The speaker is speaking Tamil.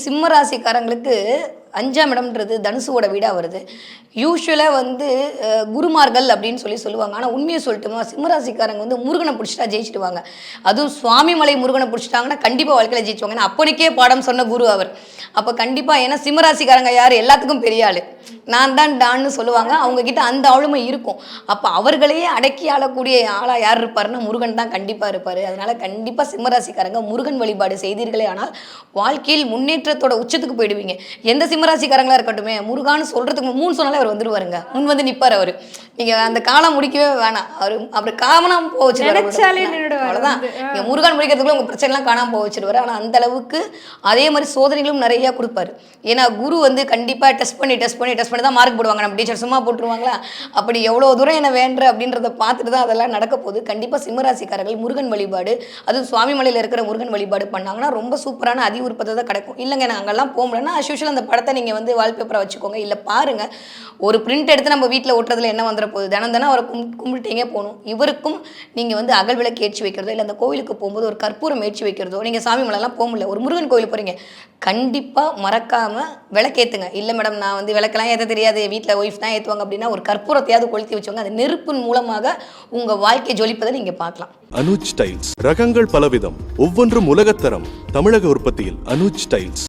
சிம்ம ராசிக்காரங்களுக்கு 5ஆம் இடம்ன்றது தனுசுவோட வீடாக வருது. யூஸ்வலாக வந்து குருமார்கள் அப்படின்னு சொல்லுவாங்க. ஆனால் உண்மையை சொல்லட்டுமா, சிம்மராசிக்காரங்க வந்து முருகனை பிடிச்சிட்டா ஜெயிச்சிடுவாங்க. அதுவும் சுவாமிமலை முருகனை பிடிச்சிட்டாங்கன்னா கண்டிப்பாக வாழ்க்கையில் ஜெயிச்சுவாங்க. ஏன்னா அப்பனுக்கே பாடம் சொன்ன குரு அவர். அப்போ கண்டிப்பாக, ஏன்னா சிம்மராசிக்காரங்க யார், எல்லாத்துக்கும் பெரிய ஆள், நான் தான் டான்னு சொல்லுவாங்க. அவங்கக்கிட்ட அந்த ஆளுமை இருக்கும். அப்போ அவர்களையே அடக்கி ஆளக்கூடிய ஆளாக யார் இருப்பாருன்னா முருகன் தான் கண்டிப்பாக இருப்பார். அதனால் கண்டிப்பாக சிம்மராசிக்காரங்க முருகன் வழிபாடு செய்தீர்களே ஆனால் வாழ்க்கையில் முன்னேற்றத்தோட உச்சத்துக்கு போயிடுவீங்க. எந்த சிம்மராசிக்காரங்களா இருக்கட்டுமே, முருகான்னு சொல்கிறதுக்கு 3 சொன்னாலே அவர் வந்துருவாருங்க, முன் வந்து நிற்பார் அவர். நீங்கள் அந்த காலம் முடிக்கவே வேணாம், அவர் காமனாக போக வச்சுருவாரு. அவ்வளோதான், நீங்கள் முருகான் முடிக்கிறதுக்குள்ள உங்கள் பிரச்சனைலாம் காணாமல் போக வச்சுருவாரு. ஆனால் அந்த அளவுக்கு அதே மாதிரி சோதனைகளும் நிறையா கொடுப்பாரு. ஏன்னா குரு வந்து கண்டிப்பாக டெஸ்ட் பண்ணி தான் மார்க் போடுவாங்க. நம்ம டீச்சர் சும்மா போட்டுருவாங்களா? அப்படி எவ்வளோ தூரம் என்ன வேண்டுற அப்படின்றத பார்த்துட்டு தான் அதெல்லாம் நடக்க போகுது. கண்டிப்பாக சிம்மராசிக்காரர்கள் முருகன் வழிபாடு, அதுவும் சுவாமிமலையில் இருக்கிற முருகன் வழிபாடு பண்ணாங்கன்னா ரொம்ப சூப்பரான அதி உற்பத்தை தான் கிடைக்கும். இல்லைங்க நான் அங்கெல்லாம் போக முடியலன்னா அஸ்யூஷுவல் அந்த படத்தை நீங்கள் வந்து வால்பேப்பரை வச்சுக்கோங்க. இல்லை பாருங்கள், ஒரு பிரிண்ட் எடுத்து நம்ம வீட்டில் ஒட்டுறதுல என்ன வந்துட போகுது? தினம் அவரை கும்பிட்டீங்க போகணும். இவருக்கும் நீங்கள் வந்து அகல் விளக்கு ஏற்றி வைக்கிறதோ, இல்லை அந்த கோவிலுக்கு போகும்போது ஒரு கற்பூரம் ஏற்றி வைக்கிறதோ, நீங்கள் சாமி மலைலாம் போக முடியல, ஒரு முருகன் கோவில் போகிறீங்க, கண்டிப்பாக மறக்காமல் விளக்கேற்றுங்க. இல்லை மேடம் நான் வந்து விளக்கெல்லாம் ஏற்ற தெரியாது, வீட்டில் ஒய்ஃப் தான் ஏற்றுவாங்க அப்படின்னா ஒரு கற்பூரத்தையாவது கொளுத்தி வச்சுவாங்க. அந்த நெருப்பின் மூலமாக உங்கள் வாழ்க்கை ஜொலிப்பதை நீங்கள் பார்க்கலாம். அனுஜ் டைல்ஸ் ரகங்கள் பலவிதம், ஒவ்வொன்றும் உலகத்தரம். தமிழக உற்பத்தியில் அனுஜ் டைல்ஸ்.